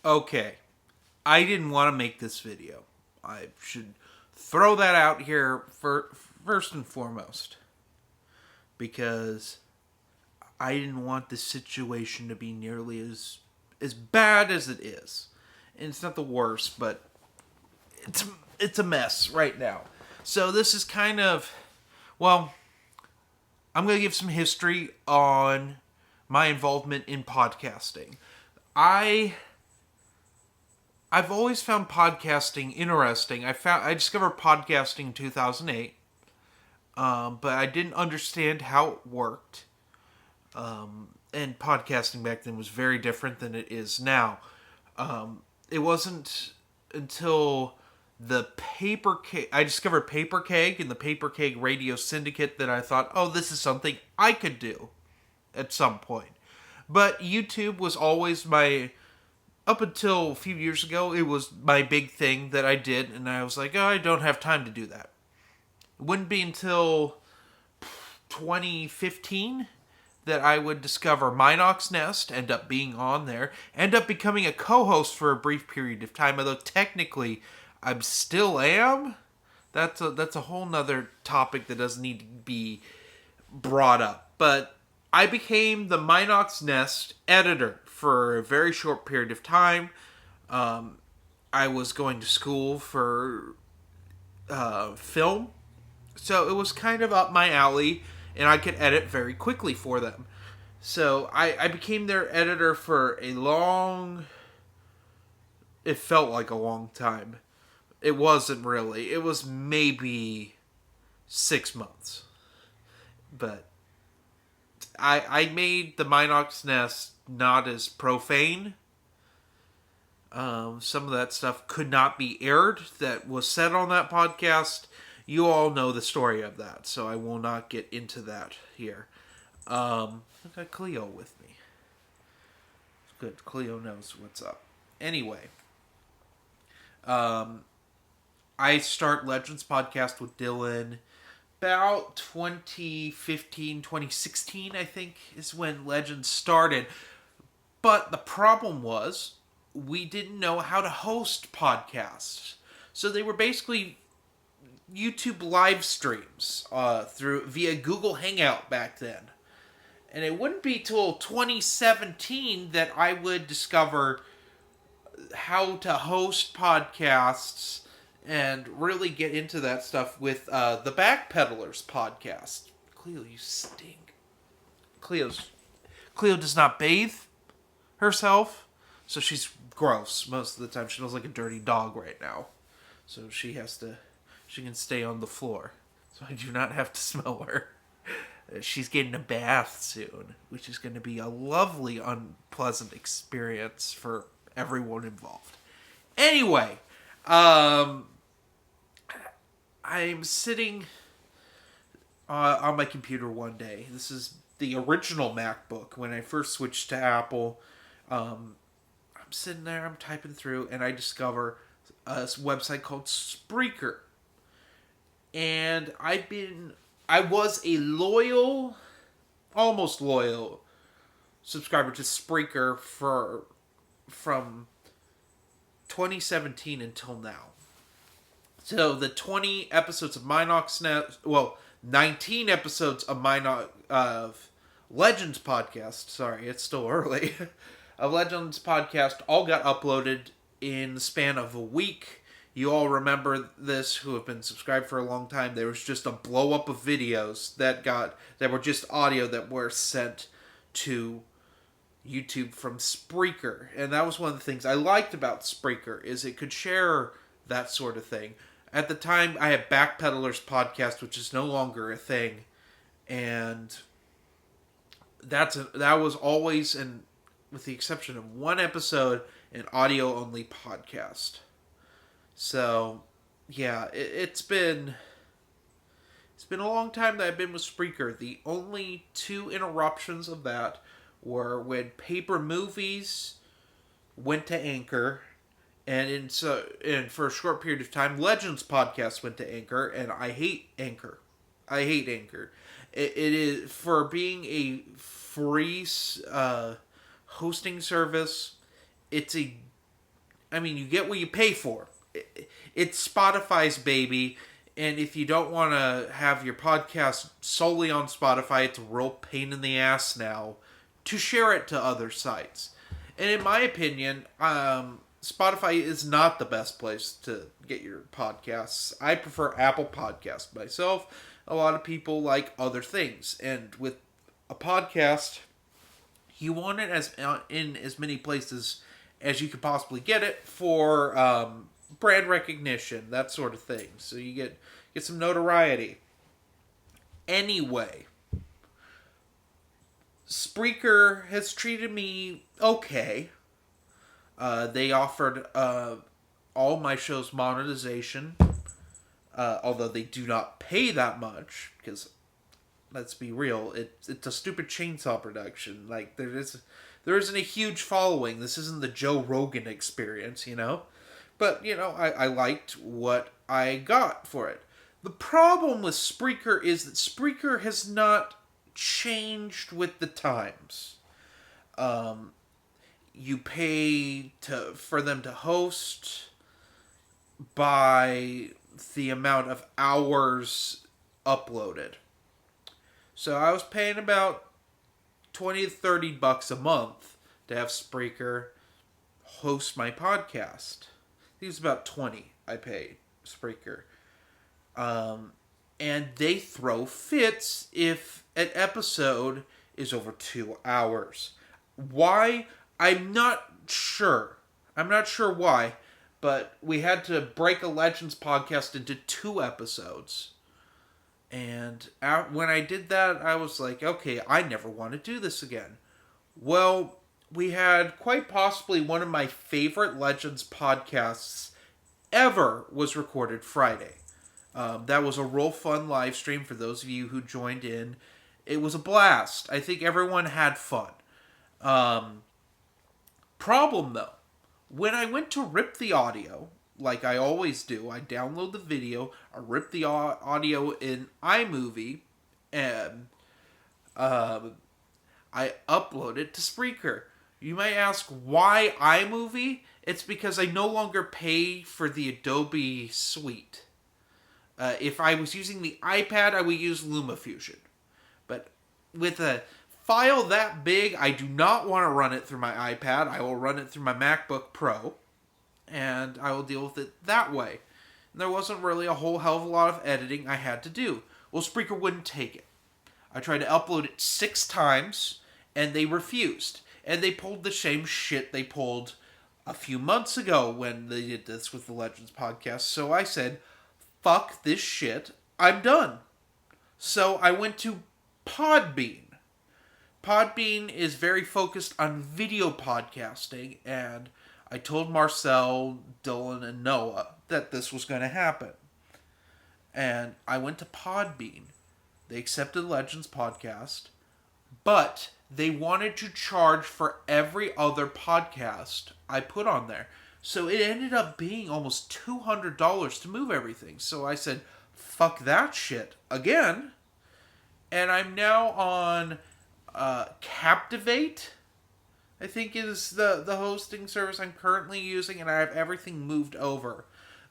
Okay, I didn't want to make this video. I should throw that out here for first and foremost because I didn't want the situation to be nearly as bad as it is. And it's not the worst, but it's it's a mess right now. So this is kind of well, I'm going to give some history on my involvement in podcasting. I I've always found podcasting interesting. I discovered podcasting in 2008, but I didn't understand how it worked. And podcasting back then was very different than it is now. It wasn't until I discovered Paper Keg and the Paper Keg Radio Syndicate that I thought, oh, this is something I could do at some point. But YouTube was always up until a few years ago, it was my big thing that I did, and I was like, oh, I don't have time to do that. It wouldn't be until 2015 that I would discover Minox Nest, end up being on there, end up becoming a co-host for a brief period of time, although technically I still am. That's a whole nother topic that doesn't need to be brought up. But I became the Minox Nest editor for a very short period of time. I was going to school for film, so it was kind of up my alley, and I could edit very quickly for them. So I became their editor for a long... It felt like a long time. It wasn't really. It was maybe 6 months. But I made the Minox Nest not as profane. Some of that stuff could not be aired that was said on that podcast. You all know the story of that, so I will not get into that here. I got Cleo with me. Good, Cleo knows what's up. Anyway, I start Legends podcast with Dylan about 2015, 2016, I think, is when Legends started. But the problem was, we didn't know how to host podcasts. So they were basically YouTube live streams via Google Hangout back then. And it wouldn't be till 2017 that I would discover how to host podcasts and really get into that stuff with the Backpedalers podcast. Cleo, you stink. Cleo does not bathe herself, so she's gross most of the time. She smells like a dirty dog right now. So she can stay on the floor. So I do not have to smell her. She's getting a bath soon, which is going to be a lovely, unpleasant experience for everyone involved. Anyway, I'm sitting on my computer one day. This is the original MacBook when I first switched to Apple. I'm sitting there, I'm typing through, and I discover a website called Spreaker. And I was a almost loyal subscriber to Spreaker from 2017 until now. So the 20 episodes of Minox Nest, 19 episodes of Legends podcast. Sorry, it's still early. Of Legends podcast all got uploaded in the span of a week. You all remember this who have been subscribed for a long time. There was just a blow up of videos that were just audio that were sent to YouTube from Spreaker. And that was one of the things I liked about Spreaker, is it could share that sort of thing. At the time, I had Backpedalers podcast, which is no longer a thing. And that was always, with the exception of one episode, an audio-only podcast. So, yeah, it's been a long time that I've been with Spreaker. The only 2 interruptions of that were when Paper Movies went to Anchor, and for a short period of time, Legends podcast went to Anchor, and I hate Anchor. It is, for being a free hosting service, it's a I mean, you get what you pay for. It's Spotify's baby, and if you don't want to have your podcast solely on Spotify, it's a real pain in the ass now to share it to other sites. And in my opinion, Spotify is not the best place to get your podcasts. I prefer Apple Podcasts myself. A lot of people like other things, and with a podcast, you want it as in as many places as you could possibly get it for brand recognition, that sort of thing. So you get some notoriety. Anyway, Spreaker has treated me okay. They offered all my shows monetization, although they do not pay that much, because let's be real, it's a stupid chainsaw production. Like, there isn't a huge following. This isn't the Joe Rogan experience, you know? But, you know, I liked what I got for it. The problem with Spreaker is that Spreaker has not changed with the times. You pay for them to host by the amount of hours uploaded. So I was paying about $20 to $30 a month to have Spreaker host my podcast. I think it was about $20 I paid Spreaker. And they throw fits if an episode is over 2 hours. Why? I'm not sure. I'm not sure why, but we had to break a Legends podcast into 2 episodes. And when I did that, I was like, okay, I never want to do this again. Well, we had quite possibly one of my favorite Legends podcasts ever was recorded Friday. That was a real fun live stream for those of you who joined in. It was a blast. I think everyone had fun. Problem though, when I went to rip the audio, like I always do, I download the video, I rip the audio in iMovie, and I upload it to Spreaker. You might ask, why iMovie? It's because I no longer pay for the Adobe suite. If I was using the iPad, I would use LumaFusion. But with a file that big, I do not want to run it through my iPad. I will run it through my MacBook Pro, and I will deal with it that way. And there wasn't really a whole hell of a lot of editing I had to do. Well, Spreaker wouldn't take it. I tried to upload it 6 times, and they refused. And they pulled the same shit they pulled a few months ago when they did this with the Legends podcast. So I said, fuck this shit, I'm done. So I went to Podbean. Podbean is very focused on video podcasting, and I told Marcel, Dylan, and Noah that this was going to happen. And I went to Podbean. They accepted Legends podcast, but they wanted to charge for every other podcast I put on there. So it ended up being almost $200 to move everything. So I said, fuck that shit again. And I'm now on Captivate, I think is the hosting service I'm currently using, and I have everything moved over.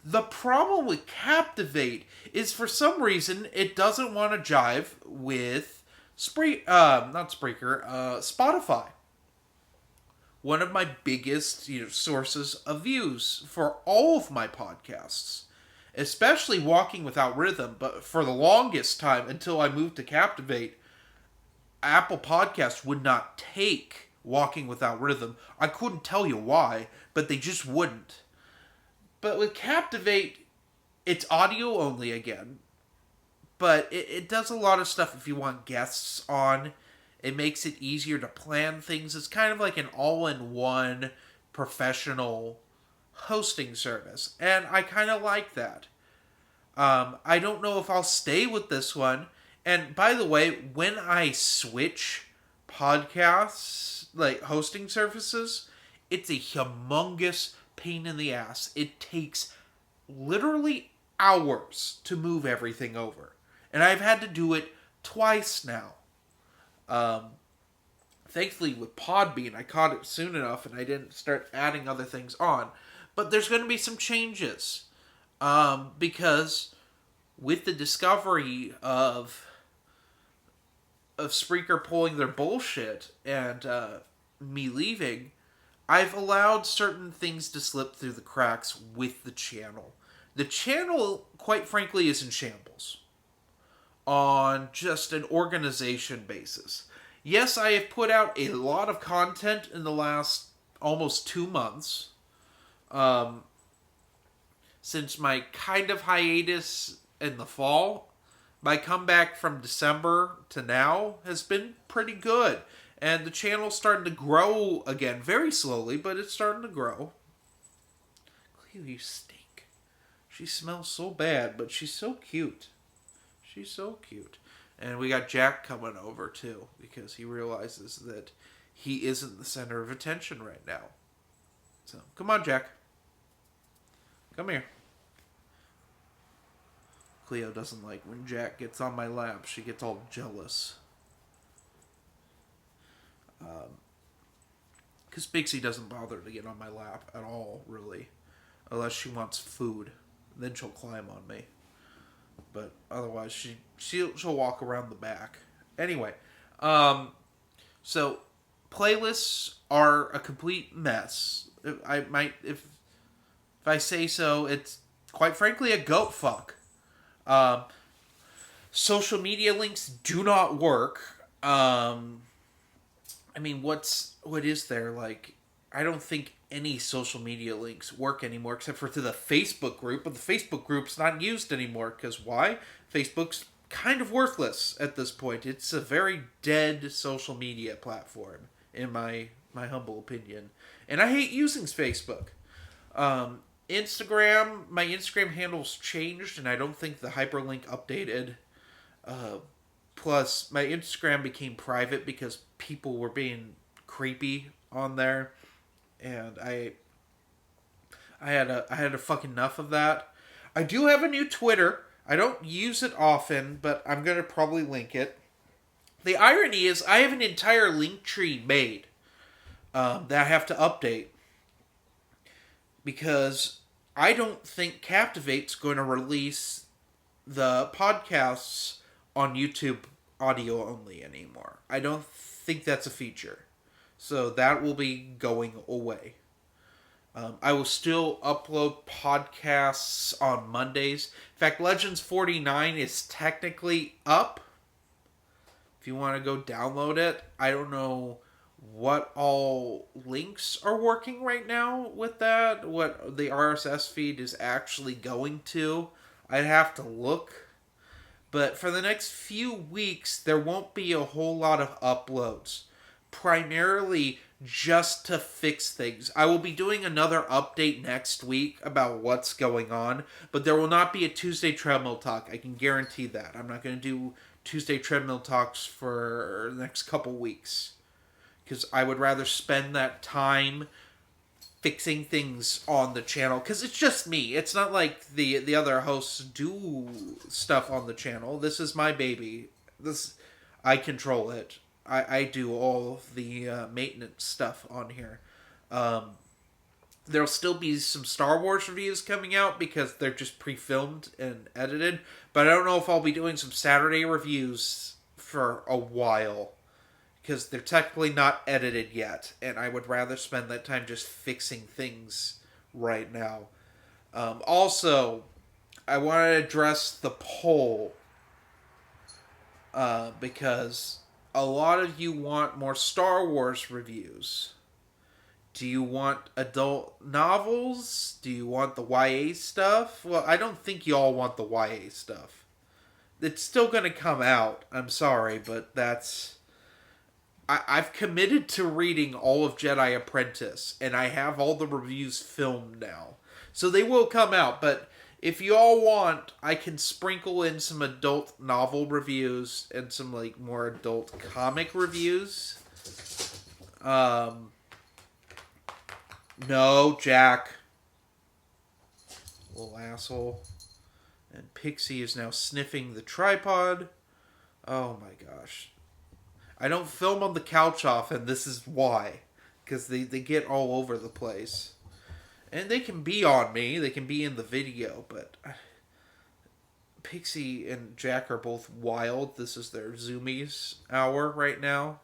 The problem with Captivate is for some reason it doesn't want to jive with Spotify. One of my biggest sources of views for all of my podcasts, especially Walking Without Rhythm, but for the longest time until I moved to Captivate, Apple Podcasts would not take Walking Without Rhythm. I couldn't tell you why, but they just wouldn't. But with Captivate, it's audio only again. But it does a lot of stuff if you want guests on. It makes it easier to plan things. It's kind of like an all-in-one professional hosting service. And I kind of like that. I don't know if I'll stay with this one. And by the way, when I switch podcasts, like hosting services, it's a humongous pain in the ass. It takes literally hours to move everything over. And I've had to do it twice now. Thankfully with Podbean, I caught it soon enough and I didn't start adding other things on. But there's going to be some changes. Because with the discovery of Spreaker pulling their bullshit and me leaving, I've allowed certain things to slip through the cracks with the channel. The channel, quite frankly, is in shambles on just an organization basis. Yes, I have put out a lot of content in the last almost 2 months. Since my kind of hiatus in the fall, my comeback from December to now has been pretty good. And the channel's starting to grow again, very slowly, but it's starting to grow. Cleo, you stink. She smells so bad, but she's so cute. She's so cute. And we got Jack coming over, too, because he realizes that he isn't the center of attention right now. So, come on, Jack. Come here. Cleo doesn't like when Jack gets on my lap. She gets all jealous. Because Pixie doesn't bother to get on my lap at all, really. Unless she wants food. Then she'll climb on me. But otherwise, she'll walk around the back. Anyway, so playlists are a complete mess. If I say so, it's quite frankly a goat fuck. Social media links do not work. I mean, what is there? Like, I don't think any social media links work anymore except for to the Facebook group, but the Facebook group's not used anymore, because why? Facebook's kind of worthless at this point. It's a very dead social media platform, in my humble opinion. And I hate using Facebook. Instagram, my Instagram handle's changed, and I don't think the hyperlink updated. Plus, my Instagram became private because people were being creepy on there, and I had fucking enough of that. I do have a new Twitter. I don't use it often, but I'm gonna probably link it. The irony is, I have an entire link tree made that I have to update because I don't think Captivate's going to release the podcasts on YouTube audio only anymore. I don't think that's a feature. So that will be going away. I will still upload podcasts on Mondays. In fact, Legends 49 is technically up. If you want to go download it. I don't know what all links are working right now with that. What the RSS feed is actually going to. I'd have to look. But for the next few weeks, there won't be a whole lot of uploads. Primarily just to fix things. I will be doing another update next week about what's going on, but there will not be a Tuesday Treadmill Talk. I can guarantee that. I'm not going to do Tuesday Treadmill Talks for the next couple weeks, because I would rather spend that time fixing things on the channel, because it's just me. It's not like the other hosts do stuff on the channel. This is my baby. I control it. I do all of the maintenance stuff on here. There'll still be some Star Wars reviews coming out because they're just pre-filmed and edited, but I don't know if I'll be doing some Saturday reviews for a while, because they're technically not edited yet, and I would rather spend that time just fixing things right now. Also, I want to address the poll, because a lot of you want more Star Wars reviews. Do you want adult novels? Do you want the YA stuff? Well, I don't think you all want the YA stuff. It's still going to come out. I'm sorry, but that's... I've committed to reading all of Jedi Apprentice, and I have all the reviews filmed now. So they will come out, but if you all want, I can sprinkle in some adult novel reviews and some like more adult comic reviews. No, Jack. Little asshole. And Pixie is now sniffing the tripod. Oh my gosh. I don't film on the couch often, this is why. Because they get all over the place. And they can be on me. They can be in the video, but Pixie and Jack are both wild. This is their Zoomies hour right now.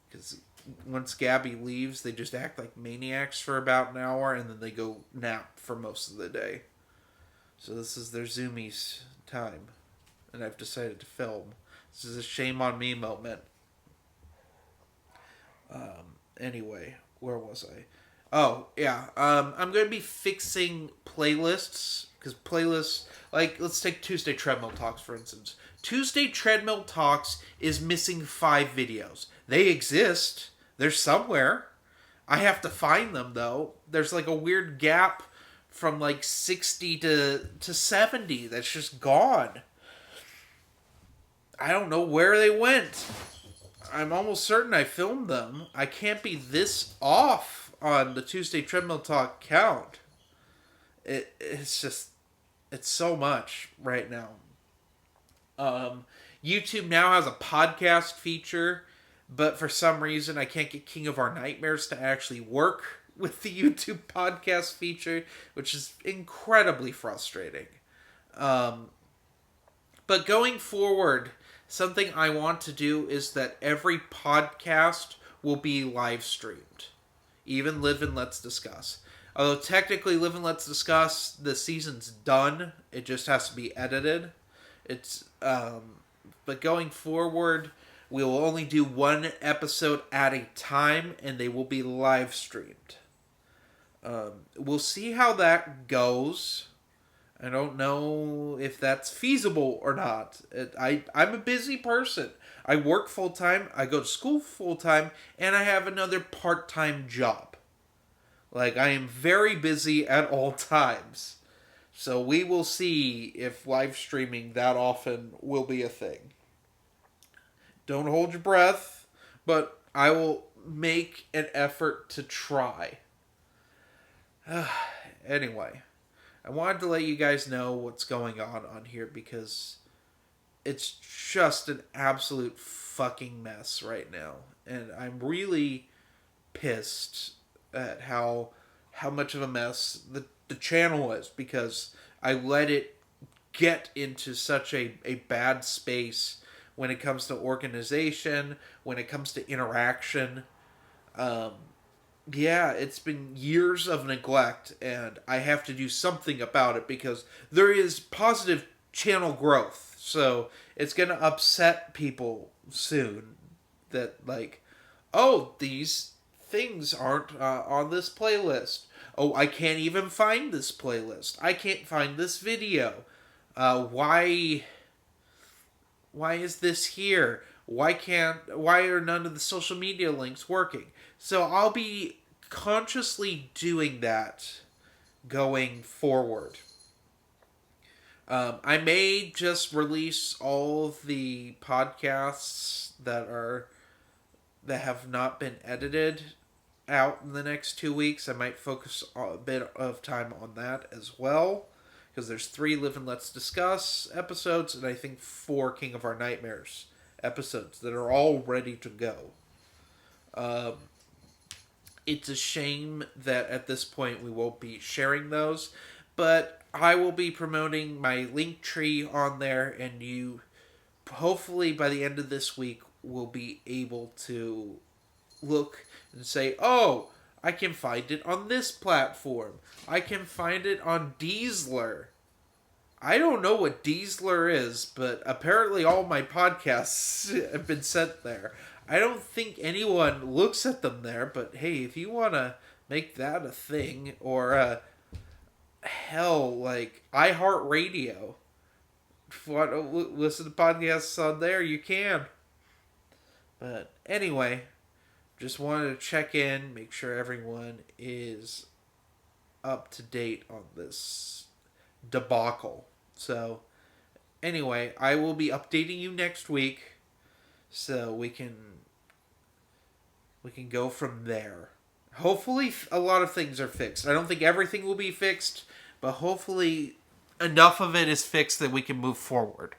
Because once Gabby leaves, they just act like maniacs for about an hour, and then they go nap for most of the day. So this is their Zoomies time. And I've decided to film. This is a shame on me moment. Anyway, where was I? Oh, yeah. I'm going to be fixing playlists. Because playlists, like, let's take Tuesday Treadmill Talks, for instance. Tuesday Treadmill Talks is missing 5 videos. They exist. They're somewhere. I have to find them, though. There's, like, a weird gap from, like, 60 to 70 that's just gone. I don't know where they went. I'm almost certain I filmed them. I can't be this off on the Tuesday Treadmill Talk count. It's just, it's so much right now. YouTube now has a podcast feature, but for some reason I can't get King of Our Nightmares to actually work with the YouTube podcast feature, which is incredibly frustrating. But going forward, something I want to do is that every podcast will be live streamed. Even Live and Let's Discuss. Although technically Live and Let's Discuss, the season's done. It just has to be edited. But going forward, we will only do one episode at a time, and they will be live streamed. We'll see how that goes. I don't know if that's feasible or not. I'm a busy person. I work full-time, I go to school full-time, and I have another part-time job. Like, I am very busy at all times. So we will see if live streaming that often will be a thing. Don't hold your breath, but I will make an effort to try. Anyway. I wanted to let you guys know what's going on here because it's just an absolute fucking mess right now. And I'm really pissed at how much of a mess the channel is because I let it get into such a bad space when it comes to organization, when it comes to interaction. Yeah, it's been years of neglect, and I have to do something about it because there is positive channel growth. So it's going to upset people soon that, like, oh, these things aren't on this playlist. Oh, I can't even find this playlist. I can't find this video. Why is this here? Why are none of the social media links working? So I'll be consciously doing that going forward. I may just release all of the podcasts that have not been edited out in the next 2 weeks. I might focus a bit of time on that as well. Because there's 3 Live and Let's Discuss episodes, and I think 4 King of Our Nightmares episodes that are all ready to go. It's a shame that at this point we won't be sharing those, but I will be promoting my link tree on there, and you, hopefully by the end of this week, will be able to look and say, oh, I can find it on this platform. I can find it on Deezler. I don't know what Deezler is, but apparently all my podcasts have been sent there. I don't think anyone looks at them there, but hey, if you want to make that a thing, or hell, like iHeartRadio, want to listen to podcasts on there, you can. But anyway, just wanted to check in, make sure everyone is up to date on this debacle. So, anyway, I will be updating you next week, so we can go from there. Hopefully, a lot of things are fixed. I don't think everything will be fixed, but hopefully enough of it is fixed that we can move forward.